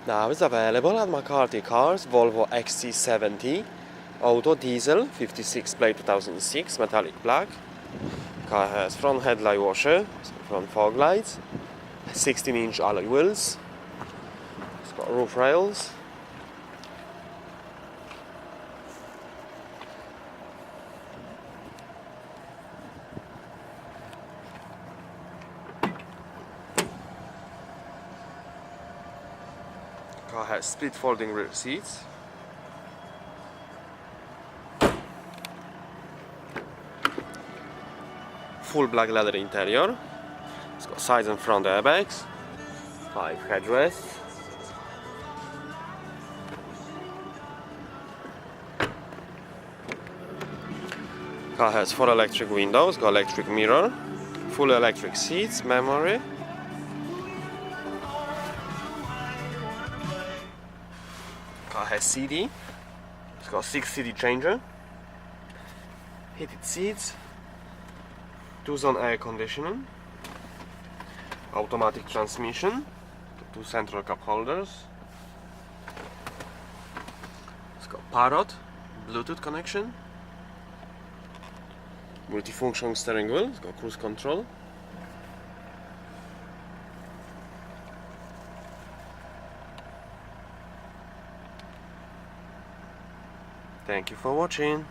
Now it's available at Mccarthycars, Volvo XC70 Auto Diesel 56 plate 2006 metallic black. Car has front headlight washer, front fog lights, 16-inch alloy wheels. It's got roof rails. Car has split folding rear seats. Full black leather interior. It's got side and front airbags, 5 headrests. Car has 4 electric windows, got electric mirror, full electric seats, memory. Car has CD. It's got 6 CD changer, heated seats, 2-zone air conditioning, automatic transmission, 2 central cup holders. It's got Parrot, Bluetooth connection, multifunction steering wheel, it's got cruise control. Thank you for watching.